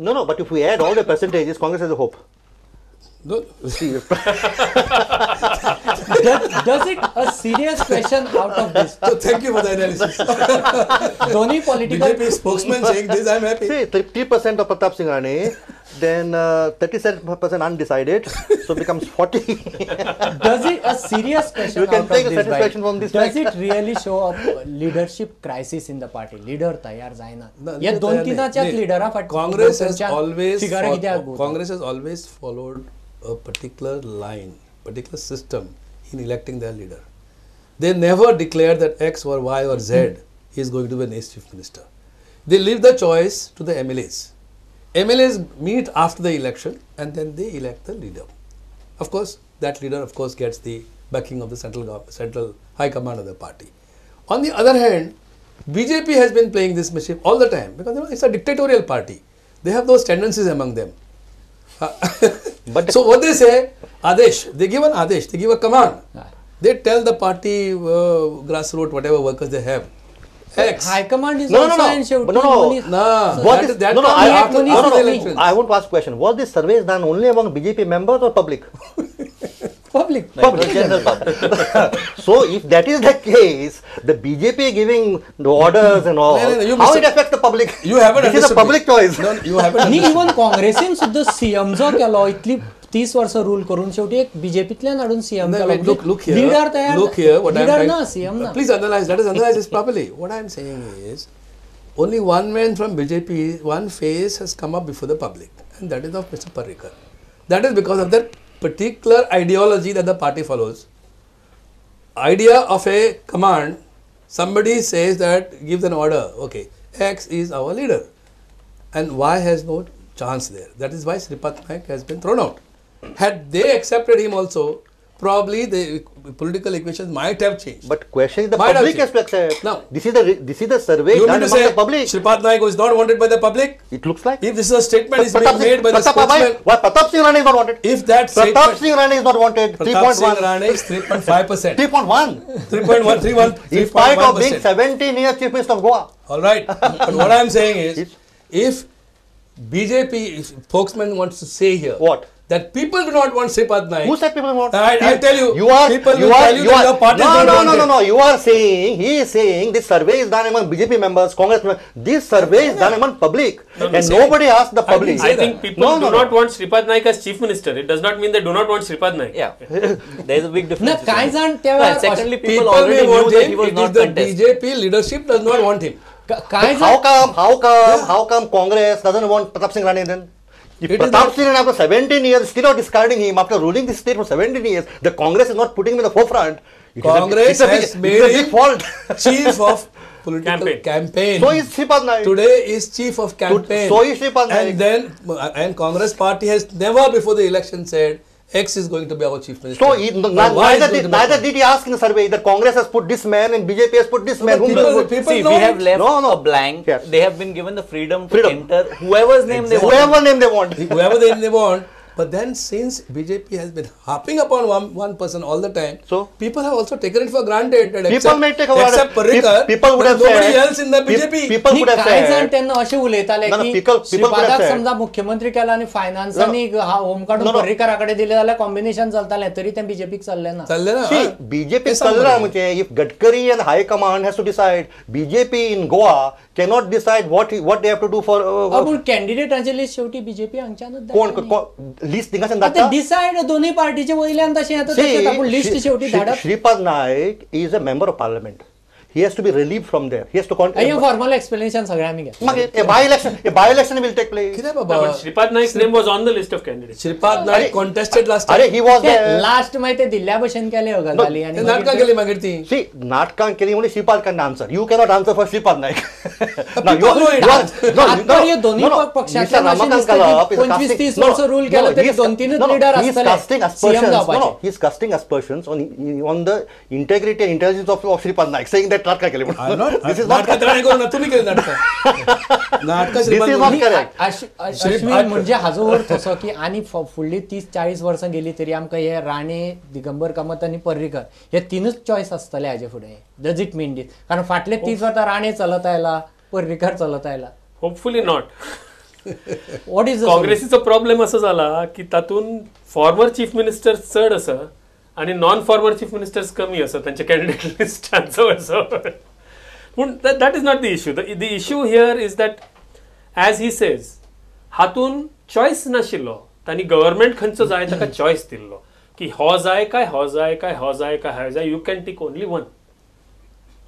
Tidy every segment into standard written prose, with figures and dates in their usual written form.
No, but if we add all the percentages, Congress has a hope. No. See, Does it a serious question out of this? So thank you for the analysis. Dhoni political BJP spokesman saying this, I'm happy. see, 30% of Pratap Singh Rane, then 37% undecided, so becomes 40. Does it a serious question You can out take of a this, satisfaction bhai? from this Does fact. it really show a leadership crisis in the party? Leader तयार जायना. No, या leader दोन तयार तीनाच्याच नाही. leader फाट Congress has दोनच्या always figure कित्याक बोलता? Congress has always followed a particular line, particular system in electing their leader. They never declare that X or Y or Z is going to be the next chief minister. They leave the choice to the MLAs. MLAs meet after the election and then they elect the leader. Of course, that leader of course gets the backing of the central high command of the party. On the other hand, BJP has been playing this mischief all the time because it's a dictatorial party. They have those tendencies among them. But So what they say, Adesh, they give an Adesh, they give a command. They tell the party, grassroots, whatever workers they have, X. High command is No, also no, no. and शेवटी No, no. Dhoni- Nah, What that, is- that no, no, comes I- after, Dhoni- after the Dhoni- elections. I want to ask a question. Was this survey done only among BJP members or public? public. Public. General public. So if that is the case, the BJP giving the orders and all, No, you how missed it it. affects the public? You haven't This is a understood public me. choice. No, you haven't आणि understood. Even काँग्रेसीन सुद्धा सीएमचो केलो इतली 30 वर्ष rule करून शेवटी एक बीजेपीतल्यान हाडून CM No, Kelo wait, look here. Leader तयार Look here. What I'm leader trying. ना सीएम ना Please analyze. Let us analyze this properly. What I'm saying is, only one man from BJP, one face has come up before the public, and that is of Mr. Parrikar. That is because of that particular ideology that the party follows. Idea of a command. Somebody says that gives an order. Okay, X is our leader, and Y has no chance there. That is why Sripat Naik has been thrown out. Had they accepted him also, probably the political equations might have changed. But question is the Might have public has to accept. No. This is the survey You mean done to among say the public. Sripat Naik is not wanted by the public? It looks like. If this is a statement is Pratap being Singh- made by the Pratap- spokesman, why Pratap Singh Rane is not wanted? if that Pratap statement, Singh Rane is not wanted. Pratap Singh 3.1. Rane is 3.5%. 3.1. 3.1, In spite of being 3.1%. 17 years Chief Minister of Goa. All right. But what I am saying is, if BJP spokesman wants to say here What? that people do not want Sripat Naik, Who said people want? I tell you, You are. people you will are. tell you You that are. your party No, don't no, want no, it. no, no. You are saying. He is saying this survey is done among BJP members, Congress members. This survey is done among public, and nobody asked the public. say I think that. people No, do no, not no. want Sripat Naik as chief minister. It does not mean they do not want Sripat Naik. Yeah, there is a big ना difference. काय जाण No, तेव्हा and secondly, people People already may knew want that him. he was It is not the contested. BJP leadership does not want him. काय How जाण come? How come Congress doesn't want Pratap Singh Rane then? If It is Pratap not- Singh Rane after 17 years still not discarding him after ruling this state for 17 years, the Congress is not putting him in the forefront. It is Congress it's a big, has made it's a big him fault. Chief of political campaign. So is Sripat Naik. Today is chief of campaign. So is Sripat Naik. And then, and Congress party has never before the election said X is going to be our chief minister. So Or Y is going to be neither did he ask in the survey that Congress has put this man and BJP has put this man. but Whom people- will put? people See, know we have it. left No. a blank. Yes. They have been given the freedom to Freedom. enter whoever's name they want. Whoever name they want. whoever they want. But then since BJP has been harping upon one person all the time, So? people have also taken it for granted that People may take a except Parrikar, people would there have is nobody said, else in the BJP. People would have काय जाण said, त्यांना असे उलयताले No, no, की people could have श्रीपादाक said- समजा मुख्यमंत्री केला आणि फायनान्सांनी होम काढून No, no. पर्रीकराकडे दिले जाल्यार कॉम्बिनेशन चलताले तरी ते बीजेपीक चलले ना चालले ना see, हा. BJP हे is सांगतो म्हणजे if Gadkari and High Command has to decide, BJP in Goa cannot decide what they have to do for आपण कॅन्डिडेटांचे लिस्ट शेवटी बीजेपी हांगच्यानच कोण लिस्ट तिंगाच्यान आता धाडटा? डिसाइड दोन्ही पार्टीचे वयल्यान तशें येता तशेंच आपण लिस्ट शेवटी धाडप Shripad Naik is a member of parliament. He has to be relieved from there. He has to हे फॉर्मल एक्सप्लेनेशन सगळे आम्ही घेतले Mage, a by-election will take place. किती No, Baba but Sripat Naik's name was on the list of candidates. Shripad Naik contested last time. अरे he was there. Last माहिती ते दिल्ल्या भशेन केले हो गजाली आणि ते नाटकां केली मागीर ती See, नाटकां केली म्हणून Shripad can answer. You cannot answer for Shripad Naik. Now, people know it. तात्पर्य दोन्ही पक्षातल्या Mr. अशें Ramakant दिसता Kalap की is 25-30 casting- वर्ष रूल केलं तरी दोन तीनच लीडर he is casting असतले सीएम aspersions. जावपाचे He is casting aspersions on the integrity and intelligence of Shripad Naik, saying that नाटकां केली म्हणून. This is not नाटकां नाही करू ना तुम्ही केली नाटकां नाटकां This Shripad is not Naik- correct. Ashwin म्हणजे हाजो अर्थ असो की आणि फुडली 30-40 वर्सां गेली तरी आमकां हे राणे दिगंबर कामत आणि पर्रीकर हे तीनच चॉईस आसतले हाजे फुडें डज इट मीन दिस कारण फाटले 30 वर्सां राणे चलत आयला पर्रीकर चलत आयला Hopefully not. What is the काँग्रेसीचो प्रॉब्लेम असो जाला की तातून फॉर्मर चीफ मिनिस्टर चड आसा आणि नॉन फॉर्मर चीफ मिनिस्टर्स कमी आसा तांचे कॅन्डिडेट लिस्टांचो असो पूण that is not the issue the issue here is that as he says हातून चॉयस नाशिल्लो तांणी गव्हर्मेंट खंयचो जाय ताका चॉयस दिल्लो की हो जाय काय हो जाय काय हो जाय काय हो जाय you can take only one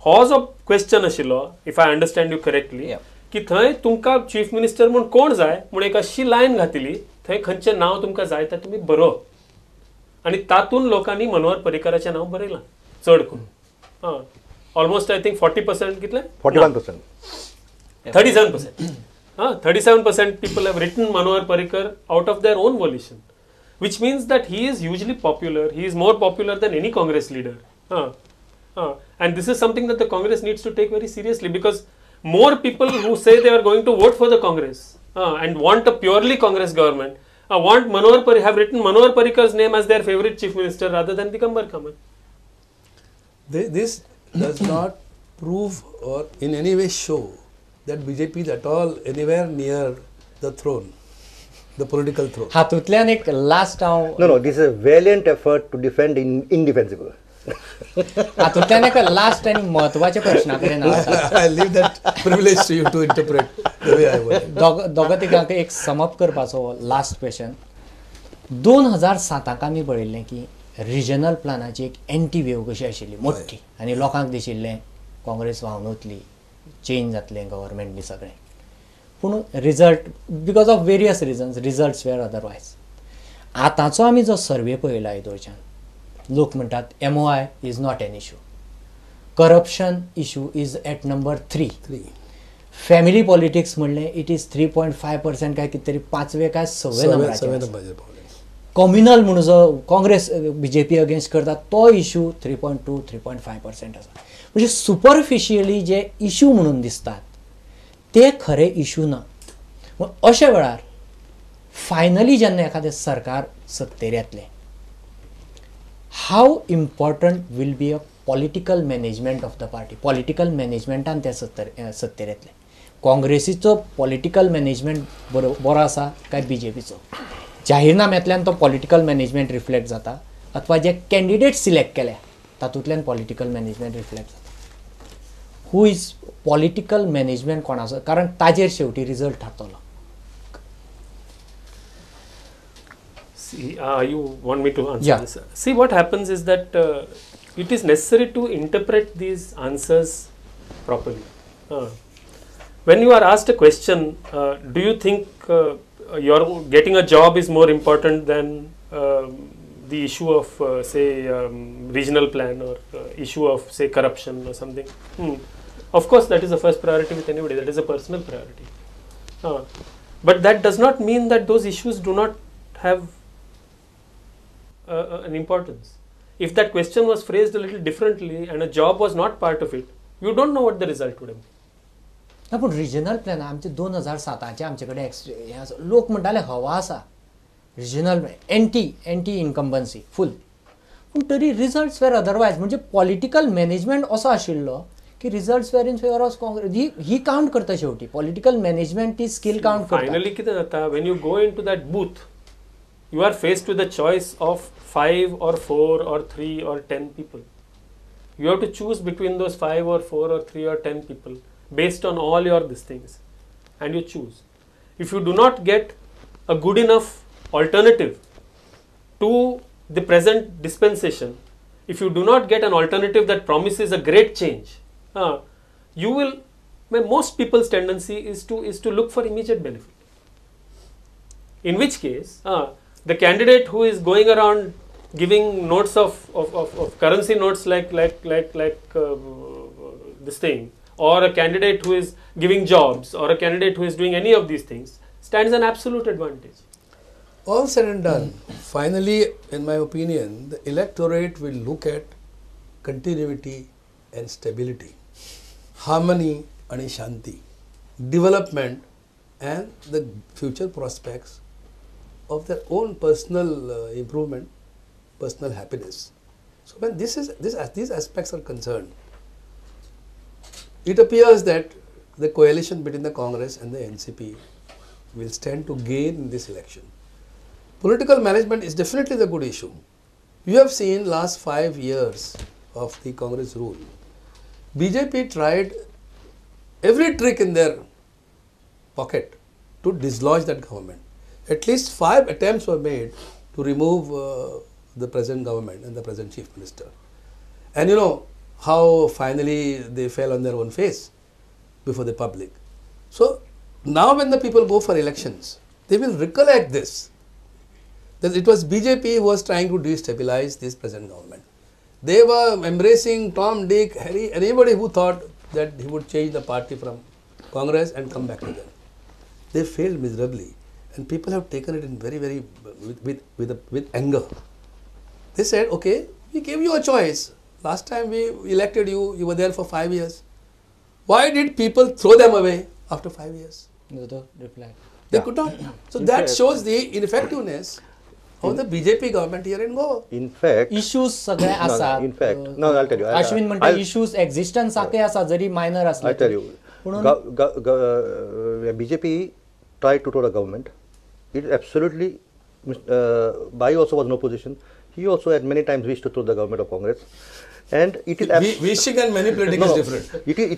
हो जो क्वेश्चन आशिल्लो if I understand you correctly की थंय तुमकां चीफ मिनिस्टर म्हूण कोण जाय म्हूण एक अशी लायन घातली थंय खंयचें नांव तुमकां जाय तें तुमी बरोवप आनी तातूंत लोकांनी मनोहर पर्रीकराचें नांव बरयलां चड करून ऑलमोस्ट आय थिंक 40% कितले 41%. 37%. 37% people have written Manohar Parrikar out of their own volition, which means that he is hugely popular. He is more popular than any Congress leader. And this is something that the Congress needs to take very seriously, because more people who say they are going to vote for the Congress and want a purely Congress government have written Manohar Parrikar's name as their favorite chief minister rather than Digambar Kamal. This does not prove or in any way show that BJP is at all anywhere near the throne, the political throne. हातूंतल्यान एक last हांव No, this is a valiant effort to defend indefensible. हातूंतल्यान एक last आनी म्हत्वाचे प्रश्ना कडेन I leave that privilege to you to interpret the way I want. दोगां तिगांक एक समअप करपाचो लास्ट क्वेश्चन 2007 आमी पळयल्लें की रिजनल प्लानाची एक एंटी वेव कशी आशिल्ली मोठी आनी लोकांक दिशिल्लें काँग्रेस व्हांवन वतली चेंज जातलें गव्हर्मेंट बी सगळें पूण result because of various reasons results were otherwise आतांचो आमी जो सर्वे पळयला हितूच्यान लोक म्हणटात MOI is not an issue corruption issue is at number 3 family politics म्हणलें इट इज 3.5% काय कितें तरी 5वे काय 6वे नंबराचेर कॉम्युनल म्हणून जो काँग्रेस BJP अगेन्स्ट करता तो इशू 3.2 3.5% आसा म्हणजे सुपरफिशियली जे इशू म्हणून दिसतात ते खरे इशू ना अशा वेळार फायनली जेन्ना एखादें सरकार सत्तेर येतलें हाव important will be a political management of the party political मॅनेजमेंटान ते सत्तेर येतले काँग्रेसीचो पॉलिटिकल मॅनेजमेंट बरो आसा काय BJPचो जाहीरनाम्यांतल्यान तो पॉलिटिकल मॅनेजमेंट रिफ्लेक्ट जाता अथवा जे कॅन्डिडेट सिलेक्ट केल्या तातूंतल्यान पॉलिटिकल मॅनेजमेंट रिफ्लेक्ट जाता हू इज पॉलिटिकल मॅनेजमेंट कोणाचो कारण ताजेर शेवटी रिजल्ट थारतलो See, you want me to answer Yeah. this? See, what happens is that it is necessary to interpret these answers properly. When you are asked a question, do you think your getting a job is more important than the issue of, say, regional plan or issue of, say, corruption or something? Of course, that is the first priority with anybody. That is a personal priority. But that does not mean that those issues do not have an importance. If that question was phrased a little differently and a job was not part of it, you don't know what the result would have been. पूण regional plan आमचे 2007चे आमचे कडेन लोक म्हणटाले हवा आसा regional anti incumbency फूल पूण तरी रिजल्ट्स वेर अदरवायज म्हणजे पॉलिटिकल मॅनेजमेंट असो आशिल्लो की results were in favour of Congress ही काउंट करता शेवटी पॉलिटिकल मॅनेजमेंट ती स्कील काउंट करता फायनली कितें जाता when you go into that booth you are faced with a choice of 5 or 4 or 3 or 10 people. You have to choose between those 5 or 4 or 3 or 10 people based on all your these things, and you choose. If you do not get a good enough alternative to the present dispensation, if you do not get an alternative that promises a great change, you will. Most people's tendency is to look for immediate benefit. In which case, the candidate who is going around giving notes of currency notes like this thing, or a candidate who is giving jobs, or a candidate who is doing any of these things stands an absolute advantage. All said and done, finally, in my opinion, the electorate will look at continuity and stability, harmony and shanti, development and the future prospects of their own personal improvement, personal happiness. So when these aspects are concerned, it appears that the coalition between the Congress and the NCP will stand to gain in this election. Political management is definitely the good issue. You have seen last 5 years of the Congress rule. BJP tried every trick in their pocket to dislodge that government. At least 5 attempts were made to remove the present government and the present chief minister. And you know how finally they fell on their own face before the public. So now when the people go for elections, they will recollect this, that it was BJP who was trying to destabilize this present government. They were embracing Tom, Dick, Harry, anybody who thought that he would change the party from Congress and come back to them. They failed miserably, and people have taken it in very with anger. They said, okay, we gave you a choice. Last time we elected you, you were there for 5 years. Why did people throw them away after 5 years? The reply. They could not. So that shows the ineffectiveness of the BJP government here in Goa. In fact, issues सगळे आसात. in fact, no, I'll tell you. Ashwin म्हणटा issues existence सारखे आसा जरी minor I असले. tell you, BJP tried to throw the government. It absolutely, Bai also was in opposition. He also had many times wished to throw the government of Congress. And it is Wishing and manipulating is different. It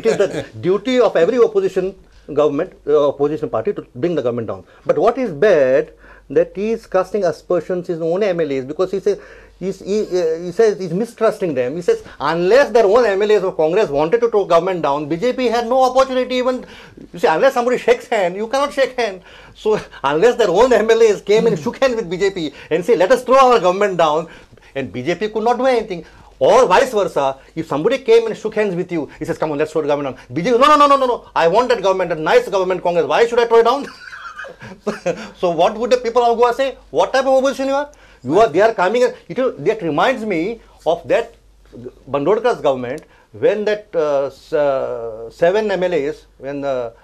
is the duty of every opposition government, opposition party to bring the government down. But what is bad, that he is casting aspersions his own MLAs, because he says he says he's mistrusting them. He says unless their own MLAs of Congress wanted to throw government down, BJP had no opportunity even. You see, unless somebody shakes hand, you cannot shake hand. So unless their own MLAs came and shook hands with BJP and say, let us throw our government down, and BJP could not do anything. Or vice versa, if somebody came and shook hands with you, he says, come on, let's throw the government down. BJP, no, I want that government, a nice government, Congress. Why should I throw it down? So what would the people of Goa say? What type of opposition you are? They are coming, that reminds me of that Bandodkar's government, when that 7 MLAs, when that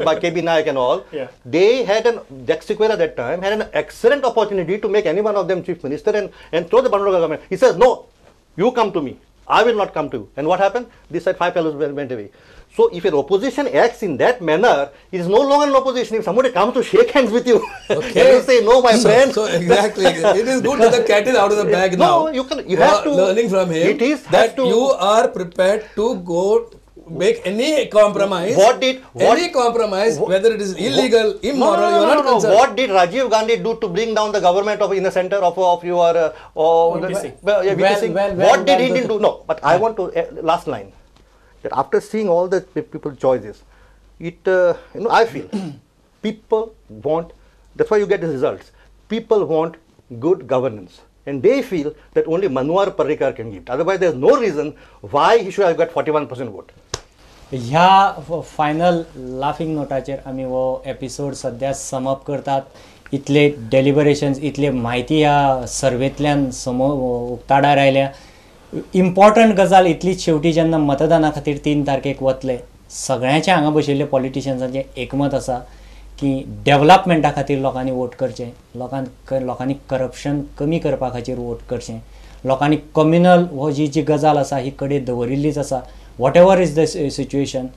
by KB Nayak and all, they had Jack Sequeira at that time had an excellent opportunity to make any one of them chief minister and throw the Bandodkar government. He says, no, you come to me, I will not come to you. And what happened? This side 5 fellows went away. So if an opposition acts in that manner, it is no longer an opposition. If somebody comes to shake hands with you, okay. and you say, no, my friend. So exactly, it is good that the cat is out of the bag now. No, you have to. Learning from him that you are prepared to go make any compromise. Any compromise, whether it is illegal, immoral, you are not concerned. What did Rajiv Gandhi do to bring down the government in the center of your VP? What did he do? No, but I want to last line. That after seeing all the people's choices, I feel people want. That's why you get the results. People want good governance, and they feel that only Manohar Parrikar can give it. Otherwise, there is no reason why he should have got 41% vote. ह्या final laughing नोटाचेर आमी हो episode सध्या sum up करतात. इतले डेलिबरेशन्स, इतले म्हायती ह्या सर्वेंतल्यान उक्ताडार आयल्या. इम्पॉर्टंट गजाल इतलीच शेवटी जेन्ना मतदाना खातीर 3 तारखेक वतले, सगळ्यांचे हांगा बशिल्ले पॉलिटिशियन्सांचें एकमत आसा की डेव्हलपमेंटा खातीर लोकांनी वोट करचें, लोकांनी करप्शन कमी करपा खातीर वोट करचें, लोकांनी कम्युनल हो जी गजाल आसा ही कडेन दवरिल्लीच आसा. What ever is the situation,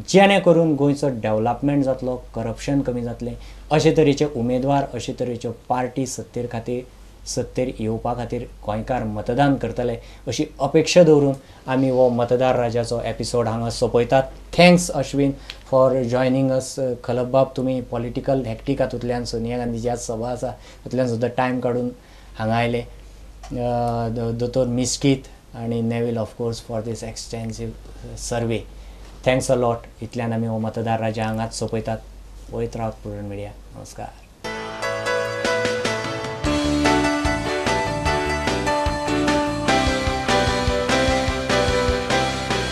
जेणे करून गोंयचो डेव्हलपमेंट जातलो, करप्शन कमी जातलें, अशे तरेचे उमेदवार, अशे तरेच्यो पार्टी सत्तेर येवपा खातीर गोंयकार मतदान करतले अशी अपेक्षा दवरून आमी हो मतदार राजाचो एपिसोड हांगा सोंपयतात. थँक्स अश्विन फॉर जॉयनिंग अस. खलबाब, तुमी पॉलिटिकल हॅक्टिकातूंतल्यान सोनिया गांधीची आज सभा आसा तातूंतल्यान सुद्दां टायम काडून हांगा आयले. दोतोर मिस्कीत आणि Neville of course for this extensive survey. Thanks a lot. इतल्यान आमी हो मतदार राजा हांगाच सोंपयतात. पळयत रावत प्रुडंट मिडिया. नमस्कार.